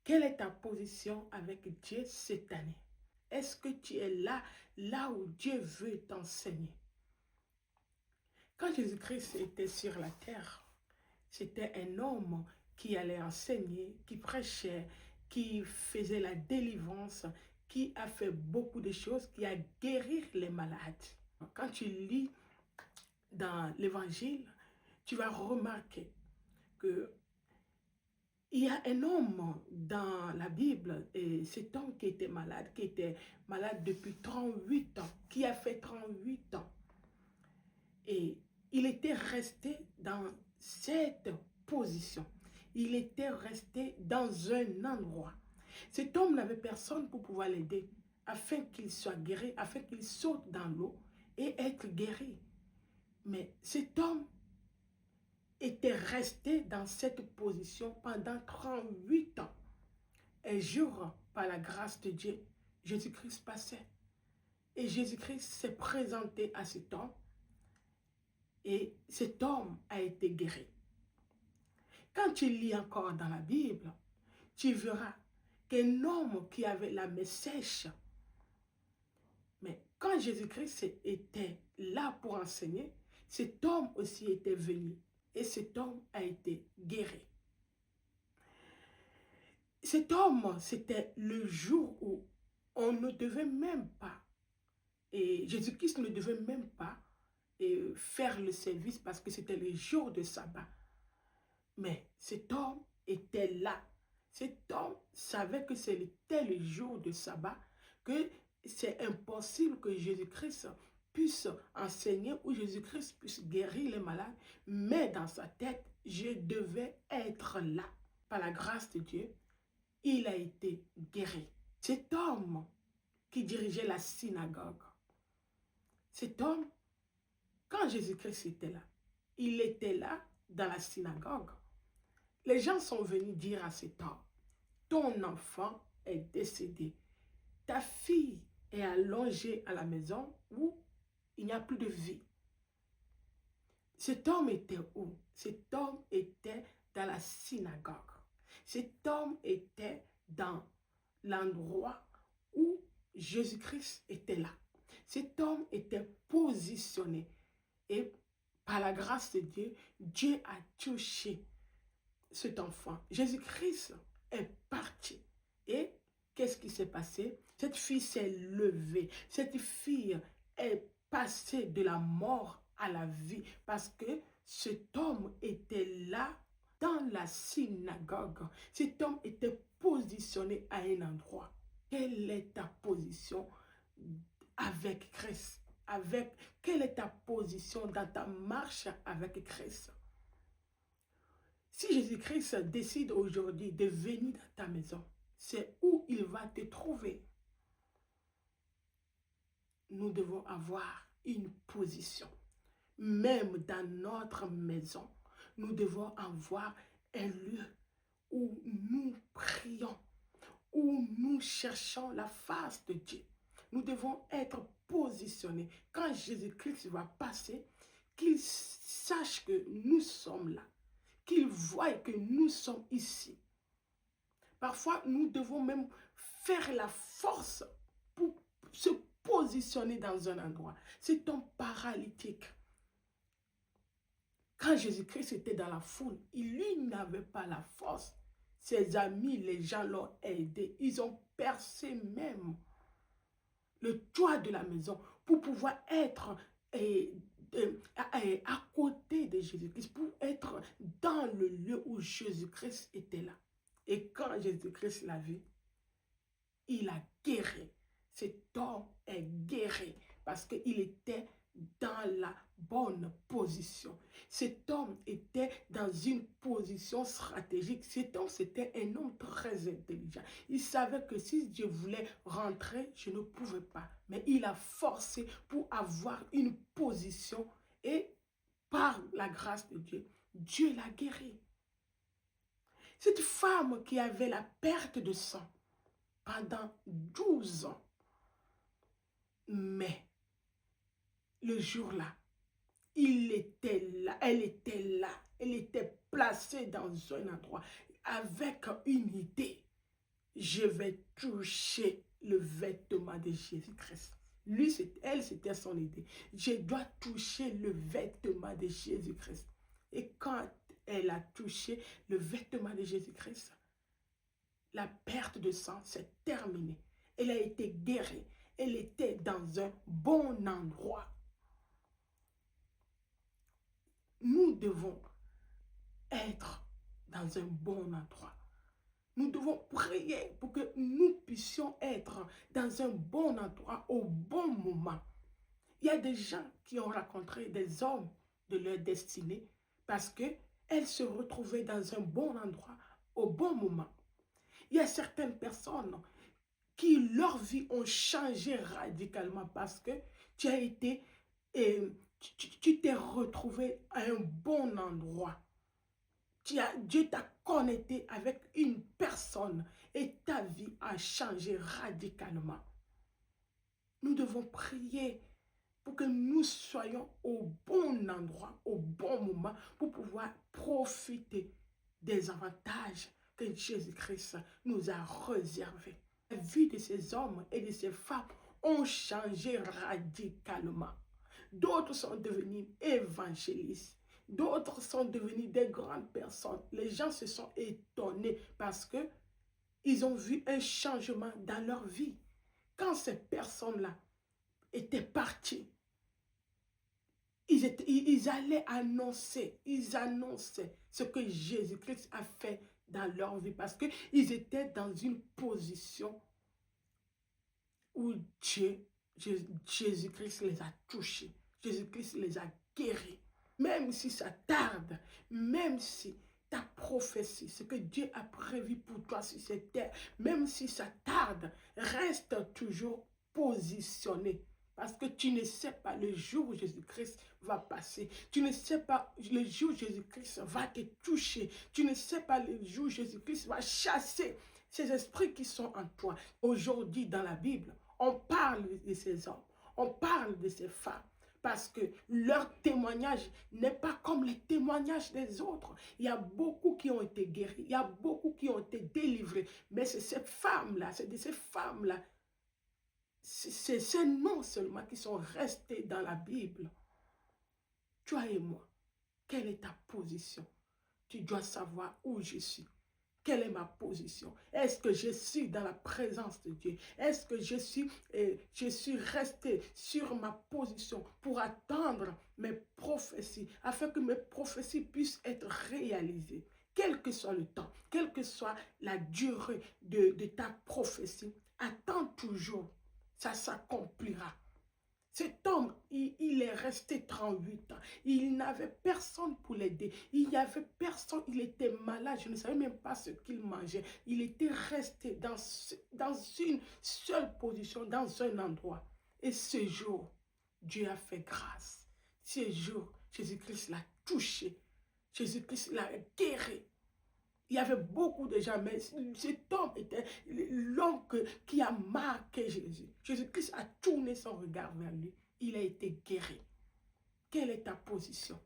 Quelle est ta position avec Dieu cette année? Est-ce que tu es là où Dieu veut t'enseigner? Quand Jésus-Christ était sur la terre, c'était un homme qui allait enseigner, qui prêchait, qui faisait la délivrance, qui a fait beaucoup de choses, qui a guéri les malades. Quand tu lis dans l'évangile, tu vas remarquer que il y a un homme dans la Bible, et cet homme qui était malade depuis 38 ans, qui a fait 38 ans. Et il était resté dans cette position. Il était resté dans un endroit. Cet homme n'avait personne pour pouvoir l'aider, afin qu'il soit guéri, afin qu'il saute dans l'eau et être guéri. Mais cet homme était resté dans cette position pendant 38 ans. Un jour, par la grâce de Dieu, Jésus-Christ passait. Et Jésus-Christ s'est présenté à cet homme. Et cet homme a été guéri. Quand tu lis encore dans la Bible, tu verras qu'un homme qui avait la main sèche, mais quand Jésus-Christ était là pour enseigner, cet homme aussi était venu. Et cet homme a été guéri. Cet homme, c'était le jour où on ne devait même pas, et Jésus-Christ ne devait même pas faire le service parce que c'était le jour de sabbat. Mais cet homme était là. Cet homme savait que c'était le jour de sabbat, que c'est impossible que Jésus-Christ puisse enseigner ou Jésus-Christ puisse guérir les malades. Mais dans sa tête, je devais être là. Par la grâce de Dieu, il a été guéri. Cet homme qui dirigeait la synagogue, cet homme, quand Jésus-Christ était là, il était là dans la synagogue. Les gens sont venus dire à cet homme, ton enfant est décédé. Ta fille est allongée à la maison où il n'y a plus de vie. Cet homme était où? Cet homme était dans la synagogue. Cet homme était dans l'endroit où Jésus-Christ était là. Cet homme était positionné. Et par la grâce de Dieu, Dieu a touché cet enfant. Jésus-Christ est parti. Et qu'est-ce qui s'est passé? Cette fille s'est levée. Cette fille est passée de la mort à la vie parce que cet homme était là dans la synagogue. Cet homme était positionné à un endroit. Quelle est ta position avec Christ? Quelle est ta position dans ta marche avec Christ? Si Jésus-Christ décide aujourd'hui de venir dans ta maison, c'est où il va te trouver. Nous devons avoir une position. Même dans notre maison, nous devons avoir un lieu où nous prions, où nous cherchons la face de Dieu. Nous devons être positionnés. Quand Jésus-Christ va passer, qu'il sache que nous sommes là, qu'il voie que nous sommes ici. Parfois, nous devons même faire la force pour se positionner dans un endroit. C'est un paralytique. Quand Jésus-Christ était dans la foule, lui n'avait pas la force. Ses amis, les gens l'ont aidé. Ils ont percé même le toit de la maison pour pouvoir être à côté de Jésus-Christ, pour être dans le lieu où Jésus-Christ était là. Et quand Jésus-Christ l'a vu, il a guéri. Cet homme est guéri parce qu'il était dans la bonne position. Cet homme était dans une position stratégique. Cet homme, c'était un homme très intelligent. Il savait que si Dieu voulait rentrer, je ne pouvais pas. Mais il a forcé pour avoir une position et par la grâce de Dieu, Dieu l'a guéri. Cette femme qui avait la perte de sang pendant 12 ans, mais le jour-là, il était là, elle était placée dans un endroit avec une idée. je vais toucher le vêtement de Jésus-Christ. Lui, elle, c'était son idée. Je dois toucher le vêtement de Jésus-Christ. Et quand elle a touché le vêtement de Jésus-Christ, la perte de sang s'est terminée. Elle a été guérie. Elle était dans un bon endroit. Nous devons être dans un bon endroit. Nous devons prier pour que nous puissions être dans un bon endroit au bon moment. Il y a des gens qui ont rencontré des hommes de leur destinée parce qu'elles se retrouvaient dans un bon endroit au bon moment. Il y a certaines personnes qui, leur vie ont changé radicalement parce que tu as été, tu t'es retrouvé à un bon endroit. Dieu t'a connecté avec une personne et ta vie a changé radicalement. Nous devons prier pour que nous soyons au bon endroit, au bon moment, pour pouvoir profiter des avantages que Jésus-Christ nous a réservés. La vie de ces hommes et de ces femmes ont changé radicalement. D'autres sont devenus évangélistes. D'autres sont devenus des grandes personnes. Les gens se sont étonnés parce que ils ont vu un changement dans leur vie. Quand ces personnes-là étaient parties, ils allaient annoncer, ils annonçaient ce que Jésus-Christ a fait dans leur vie parce qu'ils étaient dans une position où Jésus-Christ les a touchés. Jésus-Christ les a guéris. Même si ça tarde, même si ta prophétie, ce que Dieu a prévu pour toi sur cette terre, même si ça tarde, reste toujours positionné. Parce que tu ne sais pas le jour où Jésus-Christ va passer. Tu ne sais pas le jour où Jésus-Christ va te toucher. Tu ne sais pas le jour où Jésus-Christ va chasser ces esprits qui sont en toi. Aujourd'hui, dans la Bible, on parle de ces hommes, on parle de ces femmes. Parce que leur témoignage n'est pas comme les témoignages des autres. Il y a beaucoup qui ont été guéris. Il y a beaucoup qui ont été délivrés. Mais c'est ces femmes-là, c'est de ces femmes-là, c'est ces noms seulement qui sont restés dans la Bible. Toi et moi, quelle est ta position? Tu dois savoir où je suis. Quelle est ma position? Est-ce que je suis dans la présence de Dieu? Est-ce que je suis resté sur ma position pour attendre mes prophéties, afin que mes prophéties puissent être réalisées? Quel que soit le temps, quelle que soit la durée de ta prophétie, attends toujours, ça s'accomplira. Cet homme, il est resté 38 ans. Il n'avait personne pour l'aider. Il n'y avait personne. Il était malade. Je ne savais même pas ce qu'il mangeait. Il était resté dans une seule position, dans un endroit. Et ce jour, Dieu a fait grâce. Ce jour, Jésus-Christ l'a touché. Jésus-Christ l'a guéri. Il y avait beaucoup de gens, mais cet homme était l'homme qui a marqué Jésus. Jésus-Christ a tourné son regard vers lui. Il a été guéri. Quelle est ta position?